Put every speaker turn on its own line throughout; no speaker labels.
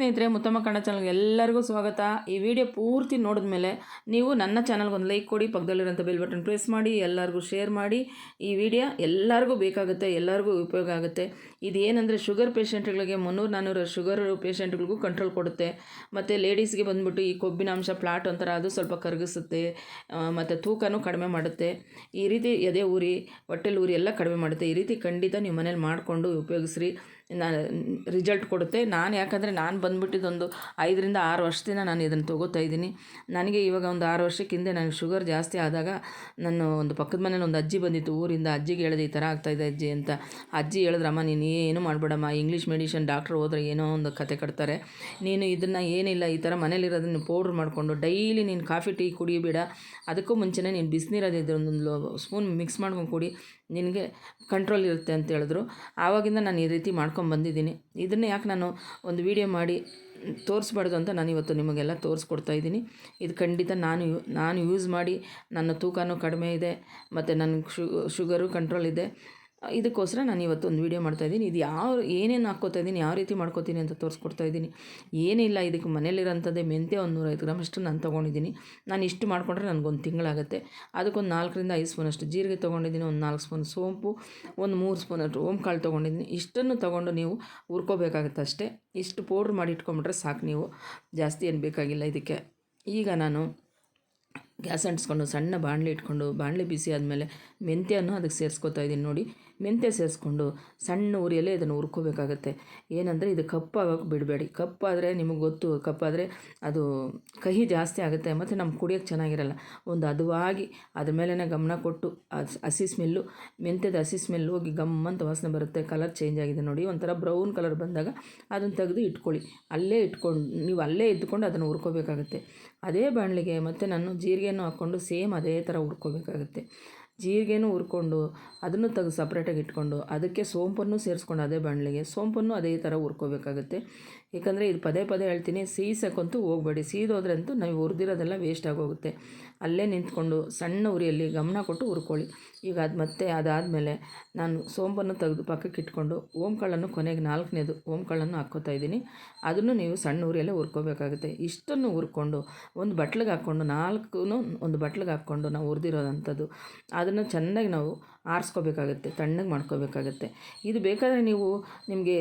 ಸ್ನೇಹಿತರೆ, ಮುತ್ತಮ್ಮ ಕನ್ನಡ ಚಾನಲ್ಗೆ ಎಲ್ಲರಿಗೂ ಸ್ವಾಗತ. ಈ ವಿಡಿಯೋ ಪೂರ್ತಿ ನೋಡಿದ ಮೇಲೆ ನೀವು ನನ್ನ ಚಾನಲ್ಗೆ ಒಂದು ಲೈಕ್ ಕೊಡಿ, ಪಕ್ಕದಲ್ಲಿರೋಂಥ ಬೆಲ್ ಬಟನ್ ಪ್ರೆಸ್ ಮಾಡಿ, ಎಲ್ಲರಿಗೂ ಶೇರ್ ಮಾಡಿ. ಈ ವಿಡಿಯೋ ಎಲ್ಲರಿಗೂ ಬೇಕಾಗುತ್ತೆ, ಎಲ್ಲರಿಗೂ ಉಪಯೋಗ ಆಗುತ್ತೆ. ಇದು ಏನಂದರೆ ಶುಗರ್ ಪೇಷಂಟ್ಗಳಿಗೆ 300-400 ಶುಗರ್ ಪೇಷಂಟ್ಗಳಿಗೂ ಕಂಟ್ರೋಲ್ ಕೊಡುತ್ತೆ. ಮತ್ತು ಲೇಡೀಸ್ಗೆ ಬಂದುಬಿಟ್ಟು ಈ ಕೊಬ್ಬಿನಾಂಶ ಫ್ಲಾಟ್ ಒಂಥರ ಅದು ಸ್ವಲ್ಪ ಕರಗಿಸುತ್ತೆ, ಮತ್ತು ತೂಕನೂ ಕಡಿಮೆ ಮಾಡುತ್ತೆ. ಈ ರೀತಿ ಎದೆ ಊರಿ ಹೊಟ್ಟೆಲಿ ಊರಿ ಎಲ್ಲ ಕಡಿಮೆ ಮಾಡುತ್ತೆ. ಈ ರೀತಿ ಖಂಡಿತ ನೀವು ಮನೇಲಿ ಮಾಡಿಕೊಂಡು ಉಪಯೋಗಿಸ್ರಿ, ರಿಸಲ್ಟ್ ಕೊಡುತ್ತೆ. ಯಾಕಂದರೆ ನಾನು ಬಂದುಬಿಟ್ಟಿದ್ದೊಂದು 5-6 ವರ್ಷದಿಂದ ನಾನು ಇದನ್ನು ತೊಗೋತಾ ಇದ್ದೀನಿ. ನನಗೆ ಇವಾಗ ಒಂದು 6 ವರ್ಷಕ್ಕೆ ಹಿಂದೆ ನನಗೆ ಶುಗರ್ ಜಾಸ್ತಿ ಆದಾಗ ನನ್ನ ಒಂದು ಪಕ್ಕದ ಮನೇಲಿ ಒಂದು ಅಜ್ಜಿ ಬಂದಿತ್ತು ಊರಿಂದ. ಅಜ್ಜಿಗೆ ಹೇಳಿದೆ ಈ ಥರ ಆಗ್ತಾಯಿದೆ ಅಜ್ಜಿ ಅಂತ. ಅಜ್ಜಿ ಹೇಳಿದ್ರಮ್ಮ, ನೀನು ಏನು ಮಾಡಬೇಡಮ್ಮ, ಇಂಗ್ಲೀಷ್ ಮೆಡಿಷನ್ ಡಾಕ್ಟ್ರ್ ಹೋದ್ರೆ ಏನೋ ಒಂದು ಕತೆ ಕಟ್ತಾರೆ. ನೀನು ಇದನ್ನು ಏನಿಲ್ಲ, ಈ ಥರ ಮನೇಲಿರೋದನ್ನು ಪೌಡ್ರ್ ಮಾಡಿಕೊಂಡು ಡೈಲಿ ನೀನು ಕಾಫಿ ಟೀ ಕುಡಿಯಬೇಡ. ಅದಕ್ಕೂ ಮುಂಚೆನೇ ನೀನು ಬಿಸಿನೀರಲ್ಲಿ ಒಂದು ಸ್ಪೂನ್ ಮಿಕ್ಸ್ ಮಾಡ್ಕೊಂಡು ಕುಡಿ, ನಿನಗೆ ಕಂಟ್ರೋಲ್ ಇರುತ್ತೆ ಅಂತ ಹೇಳಿದ್ರು. ಆವಾಗಿಂದ ನಾನು ಈ ರೀತಿ ಮಾಡ್ಕೊಂಡು ಬಂದಿದ್ದೀನಿ. ಇದನ್ನೇ ಯಾಕೆ ನಾನು ಒಂದು ವಿಡಿಯೋ ಮಾಡಿ ತೋರಿಸ್ಬಾರ್ದು ಅಂತ ನಾನು ಇವತ್ತು ನಿಮಗೆಲ್ಲ ತೋರಿಸ್ಕೊಡ್ತಾಯಿದ್ದೀನಿ. ಇದು ಖಂಡಿತ ನಾನು ಯೂಸ್ ಮಾಡಿ ನನ್ನ ತೂಕನೂ ಕಡಿಮೆ ಇದೆ, ಮತ್ತು ನನಗೆ ಶುಗರು ಕಂಟ್ರೋಲ್ ಇದೆ. ಇದಕ್ಕೋಸ್ಕರ ನಾನು ಇವತ್ತು ಒಂದು ವೀಡಿಯೋ ಮಾಡ್ತಾಯಿದ್ದೀನಿ. ಇದು ಏನೇನು ಹಾಕ್ಕೋತಾ ಇದ್ದೀನಿ, ಯಾವ ರೀತಿ ಮಾಡ್ಕೋತೀನಿ ಅಂತ ತೋರಿಸ್ಕೊಡ್ತಾಯಿದ್ದೀನಿ. ಏನಿಲ್ಲ, ಇದಕ್ಕೆ ಮನೇಲಿರೋಂಥದ್ದೇ ಮೆಂತ್ಯ ಒಂದು 150 ಗ್ರಾಮ್ ಅಷ್ಟು ನಾನು ತೊಗೊಂಡಿದ್ದೀನಿ. ನಾನು ಇಷ್ಟು ಮಾಡಿಕೊಂಡ್ರೆ ನನಗೊಂದು ತಿಂಗಳಾಗುತ್ತೆ. ಅದಕ್ಕೊಂದು 4-5 ಸ್ಪೂನಷ್ಟು ಜೀರಿಗೆ ತೊಗೊಂಡಿದ್ದೀನಿ, ಒಂದು 4 ಸ್ಪೂನ್ ಸೋಂಪು, ಒಂದು 3 ಸ್ಪೂನಷ್ಟು ಓಂಕಾಳು ತೊಗೊಂಡಿದ್ದೀನಿ. ಇಷ್ಟನ್ನು ತೊಗೊಂಡು ನೀವು ಹುರ್ಕೋಬೇಕಾಗತ್ತೆ ಅಷ್ಟೇ. ಇಷ್ಟು ಪೌಡ್ರ್ ಮಾಡಿ ಇಟ್ಕೊಂಬಿಟ್ರೆ ಸಾಕು, ನೀವು ಜಾಸ್ತಿ ಏನು ಬೇಕಾಗಿಲ್ಲ ಇದಕ್ಕೆ. ಈಗ ನಾನು ಗ್ಯಾಸ್ ಅಂಟಿಸ್ಕೊಂಡು ಸಣ್ಣ ಬಾಣಲೆ ಇಟ್ಕೊಂಡು, ಬಾಣಲೆ ಬಿಸಿ ಆದಮೇಲೆ ಮೆಂತ್ಯವನ್ನು ಅದಕ್ಕೆ ಸೇರಿಸ್ಕೊತಾ ಇದ್ದೀನಿ. ನೋಡಿ, ಮೆಂತ್ಯ ಸೇರಿಸ್ಕೊಂಡು ಸಣ್ಣ ಉರಿಯಲ್ಲೇ ಇದನ್ನು ಹುರ್ಕೋಬೇಕಾಗತ್ತೆ. ಏನಂದರೆ ಇದು ಕಪ್ಪಾಗೋಕ್ಕೆ ಬಿಡಬೇಡಿ. ಕಪ್ಪಾದರೆ ನಿಮಗೆ ಗೊತ್ತು, ಕಪ್ಪಾದರೆ ಅದು ಕಹಿ ಜಾಸ್ತಿ ಆಗುತ್ತೆ, ಮತ್ತು ನಮ್ಗೆ ಕುಡಿಯೋಕ್ಕೆ ಚೆನ್ನಾಗಿರಲ್ಲ. ಒಂದು ಹದವಾಗಿ ಅದ್ರ ಮೇಲೇ ಗಮನ ಕೊಟ್ಟು, ಹಸಿ ಸ್ಮೆಲ್ಲು, ಮೆಂತ್ಯದ ಹಸಿ ಸ್ಮೆಲ್ ಹೋಗಿ ಗಮ್ಮಂತ ವಾಸನೆ ಬರುತ್ತೆ. ಕಲರ್ ಚೇಂಜ್ ಆಗಿದೆ ನೋಡಿ, ಒಂಥರ ಬ್ರೌನ್ ಕಲರ್ ಬಂದಾಗ ಅದನ್ನು ತೆಗೆದು ಇಟ್ಕೊಳ್ಳಿ. ನೀವು ಅಲ್ಲೇ ಇದ್ದುಕೊಂಡು ಅದನ್ನು ಹುರ್ಕೋಬೇಕಾಗತ್ತೆ. ಅದೇ ಬಾಣಲೆಗೆ ಮತ್ತು ನಾನು ಜೀರಿಗೆನೂ ಹಾಕ್ಕೊಂಡು ಸೇಮ್ ಅದೇ ಥರ ಹುರ್ಕೋಬೇಕಾಗತ್ತೆ. ಜೀರಿಗೆನೂ ಹುರ್ಕೊಂಡು ಅದನ್ನು ತೆಗೆದು ಸಪ್ರೇಟಾಗಿ ಇಟ್ಕೊಂಡು, ಅದಕ್ಕೆ ಸೋಂಪನ್ನು ಸೇರಿಸ್ಕೊಂಡು ಅದೇ ಬಾಣಲೆಗೆ ಸೋಂಪನ್ನು ಅದೇ ಥರ ಹುರ್ಕೋಬೇಕಾಗತ್ತೆ. ಏಕೆಂದರೆ ಇದು ಪದೇ ಹೇಳ್ತೀನಿ, ಸೀಸಕ್ಕಂತೂ ಹೋಗಬೇಡಿ. ಸೀದೋದ್ರಂತೂ ನಾವು ಹುರಿದಿರೋದೆಲ್ಲ ವೇಸ್ಟ್ ಆಗೋಗುತ್ತೆ. ಅಲ್ಲೇ ನಿಂತ್ಕೊಂಡು ಸಣ್ಣ ಉರಿಯಲ್ಲಿ ಗಮನ ಕೊಟ್ಟು ಹುರ್ಕೊಳ್ಳಿ. ಈಗ ಅದಾದಮೇಲೆ ನಾನು ಸೋಂಪನ್ನು ತೆಗೆದು ಪಕ್ಕಕ್ಕೆ ಇಟ್ಕೊಂಡು ಓಂಕಾಳನ್ನು ಕೊನೆಗೆ 4ನೇದು ಓಂಕಾಳನ್ನು ಹಾಕ್ಕೋತಾ ಇದ್ದೀನಿ. ಅದನ್ನು ನೀವು ಸಣ್ಣ ಉರಿಯಲ್ಲೇ ಹುರ್ಕೋಬೇಕಾಗುತ್ತೆ. ಇಷ್ಟನ್ನು ಹುರ್ಕೊಂಡು ಒಂದು ಬಟ್ಲಿಗೆ ಹಾಕ್ಕೊಂಡು, 4 ಒಂದು ಬಟ್ಲಿಗೆ ಹಾಕ್ಕೊಂಡು ನಾವು ಹುರಿದಿರೋದಂಥದ್ದು ಅದನ್ನು ಚೆನ್ನಾಗಿ ನಾವು ಆರಿಸ್ಕೋಬೇಕಾಗತ್ತೆ, ತಣ್ಣಗೆ ಮಾಡ್ಕೋಬೇಕಾಗತ್ತೆ. ಇದು ಬೇಕಾದರೆ ನಿಮಗೆ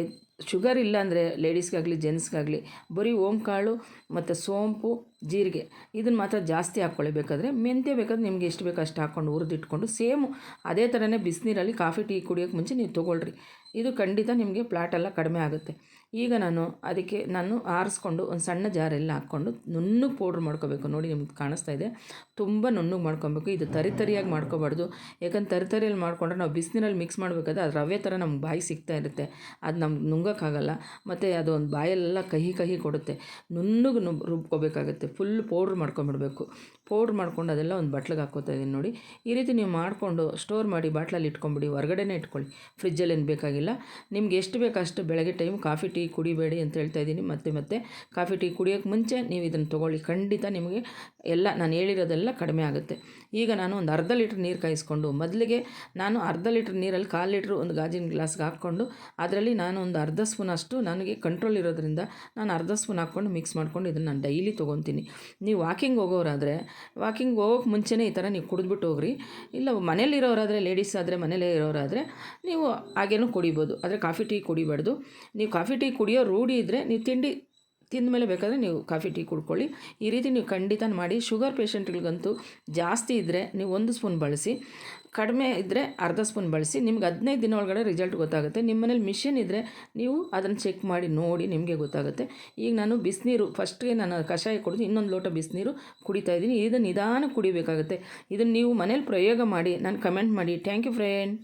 ಶುಗರ್ ಇಲ್ಲ ಅಂದರೆ ಲೇಡೀಸ್ಗಾಗಲಿ ಜೆಂಟ್ಸ್ಗಾಗಲಿ ಬರೀ ಓಂಕಾಳು ಮತ್ತು ಸೋಂಪು ಜೀರಿಗೆ ಇದನ್ನು ಮಾತ್ರ ಜಾಸ್ತಿ ಹಾಕ್ಕೊಳ್ಳಿ. ಬೇಕಾದರೆ ಮೆಂತ್ಯ ಬೇಕಾದ್ರೆ ನಿಮಗೆ ಎಷ್ಟು ಬೇಕು ಅಷ್ಟು ಹಾಕ್ಕೊಂಡು ಹುರಿದಿಟ್ಕೊಂಡು ಸೇಮು ಅದೇ ಥರನೇ ಬಿಸಿನೀರಲ್ಲಿ ಕಾಫಿ ಟೀ ಕುಡಿಯೋಕ್ಕೆ ಮುಂಚೆ ನೀವು ತೊಗೊಳ್ರಿ. ಇದು ಖಂಡಿತ ನಿಮಗೆ ಫ್ಲಾಟೆಲ್ಲ ಕಡಿಮೆ ಆಗುತ್ತೆ. ಈಗ ಅದಕ್ಕೆ ಆರಿಸ್ಕೊಂಡು ಒಂದು ಸಣ್ಣ ಜಾರೆಲ್ಲ ಹಾಕ್ಕೊಂಡು ನುಣ್ಣಗೆ ಪೌಡ್ರ್ ಮಾಡ್ಕೋಬೇಕು. ನೋಡಿ, ನಿಮ್ಗೆ ಕಾಣಿಸ್ತಾ ಇದೆ, ತುಂಬ ನುಣ್ಣಗೆ ಮಾಡ್ಕೊಬೇಕು. ಇದು ತರಿಯಾಗಿ ಮಾಡ್ಕೋಬಾರ್ದು. ಯಾಕಂದ್ರೆ ತರಿಯಲ್ಲಿ ಮಾಡ್ಕೊಂಡ್ರೆ ನಾವು ಬಿಸಿನೀರಲ್ಲಿ ಮಿಕ್ಸ್ ಮಾಡಬೇಕಾದ್ರೆ ಅದು ರವೆ ಥರ ನಮ್ಗೆ ಬಾಯಿ ಸಿಗ್ತಾ ಇರುತ್ತೆ, ಅದು ನಮ್ಗೆ ನುಂಗೋಕ್ಕಾಗಲ್ಲ. ಮತ್ತು ಅದು ಒಂದು ಬಾಯೆಲ್ಲ ಕಹಿ ಕೊಡುತ್ತೆ. ನುಣ್ಣಗೆ ರುಬ್ಕೋಬೇಕಾಗುತ್ತೆ. ಫುಲ್ ಪೌಡ್ರ್ ಮಾಡ್ಕೊಂಬಿಡಬೇಕು. ಪೌಡ್ರ್ ಮಾಡ್ಕೊಂಡು ಅದೆಲ್ಲ ಒಂದು ಬಟ್ಲಿಗೆ ಹಾಕ್ಕೋತಾ ಇದ್ದೀನಿ. ನೋಡಿ, ಈ ರೀತಿ ನೀವು ಮಾಡಿಕೊಂಡು ಸ್ಟೋರ್ ಮಾಡಿ ಬಾಟ್ಲಲ್ಲಿ ಇಟ್ಕೊಂಬಿಡಿ. ಹೊರಗಡೆನೇ ಇಟ್ಕೊಳ್ಳಿ, ಫ್ರಿಜ್ಜಲ್ಲಿ ಏನು ಬೇಕಾಗಿಲ್ಲ. ನಿಮ್ಗೆ ಎಷ್ಟು ಬೇಕು ಅಷ್ಟು ಬೆಳಗ್ಗೆ ಟೈಮ್ ಕಾಫಿ ಟೀ ಕುಡಿಬೇಡಿ ಅಂತ ಹೇಳ್ತಾ ಇದ್ದೀನಿ. ಮತ್ತೆ ಕಾಫಿ ಟೀ ಕುಡಿಯೋಕ್ಕೆ ಮುಂಚೆ ನೀವು ಇದನ್ನು ತೊಗೊಳ್ಳಿ. ಖಂಡಿತ ನಿಮಗೆ ಎಲ್ಲ ನಾನು ಹೇಳಿರೋದೆಲ್ಲ ಕಡಿಮೆ ಆಗುತ್ತೆ. ಈಗ ನಾನು ಒಂದು ಅರ್ಧ ಲೀಟ್ರ್ ನೀರು ಕಾಯಿಸ್ಕೊಂಡು, ಮೊದಲಿಗೆ ನಾನು ಅರ್ಧ ಲೀಟ್ರ್ ನೀರಲ್ಲಿ 1/4 ಲೀಟ್ರ್ ಒಂದು ಗಾಜಿನ ಗ್ಲಾಸ್ಗೆ ಹಾಕ್ಕೊಂಡು, ಅದರಲ್ಲಿ ನಾನು ಒಂದು ಅರ್ಧ ಸ್ಪೂನ್ ಅಷ್ಟು ನನಗೆ ಕಂಟ್ರೋಲ್ ಇರೋದ್ರಿಂದ ನಾನು ಅರ್ಧ ಸ್ಪೂನ್ ಹಾಕ್ಕೊಂಡು ಮಿಕ್ಸ್ ಮಾಡ್ಕೊಂಡು ಇದನ್ನು ನಾನು ಡೈಲಿ ತೊಗೊತೀನಿ. ನೀವು ವಾಕಿಂಗ್ ಹೋಗೋರಾದರೆ ವಾಕಿಂಗ್ ಹೋಗೋಕ್ಕೆ ಮುಂಚೆನೇ ಈ ಥರ ನೀವು ಕುಡಿದ್ಬಿಟ್ಟು ಹೋಗ್ರಿ. ಇಲ್ಲ ಮನೇಲಿರೋರಾದರೆ, ಲೇಡೀಸ್ ಆದರೆ ಮನೇಲೇ ಇರೋರಾದರೆ ನೀವು ಹಾಗೇನೂ ಕುಡಿಬೋದು. ಆದರೆ ಕಾಫಿ ಟೀ ಕುಡಿಬಾರ್ದು. ನೀವು ಕಾಫಿ ಟೀ ಕುಡಿಯೋ ರೂಢಿ ಇದ್ದರೆ ನೀವು ತಿಂದ ಮೇಲೆ ಬೇಕಾದರೆ ನೀವು ಕಾಫಿ ಟೀ ಕುಡ್ಕೊಳ್ಳಿ. ಈ ರೀತಿ ನೀವು ಖಂಡಿತ ಮಾಡಿ. ಶುಗರ್ ಪೇಷಂಟ್ಗಳಿಗಂತೂ ಜಾಸ್ತಿ ಇದ್ದರೆ ನೀವು 1 ಸ್ಪೂನ್ ಬಳಸಿ, ಕಡಿಮೆ ಇದ್ದರೆ ಅರ್ಧ ಸ್ಪೂನ್ ಬಳಸಿ. ನಿಮ್ಗೆ 15 ದಿನ ಒಳಗಡೆ ರಿಸಲ್ಟ್ ಗೊತ್ತಾಗುತ್ತೆ. ನಿಮ್ಮ ಮನೇಲಿ ಮಿಷಿನ್ ಇದ್ದರೆ ನೀವು ಅದನ್ನು ಚೆಕ್ ಮಾಡಿ ನೋಡಿ, ನಿಮಗೆ ಗೊತ್ತಾಗುತ್ತೆ. ಈಗ ನಾನು ಬಿಸಿನೀರು ಫಸ್ಟ್ಗೆ ನಾನು ಕಷಾಯ ಕುಡಿದು ಇನ್ನೊಂದು ಲೋಟ ಬಿಸಿನೀರು ಕುಡಿತಾ ಇದ್ದೀನಿ. ಇದನ್ನು ನಿಧಾನಕ್ಕೆ ಕುಡಿಬೇಕಾಗುತ್ತೆ. ಇದನ್ನು ನೀವು ಮನೇಲಿ ಪ್ರಯೋಗ ಮಾಡಿ ನಾನು ಕಮೆಂಟ್ ಮಾಡಿ. Thank you friend.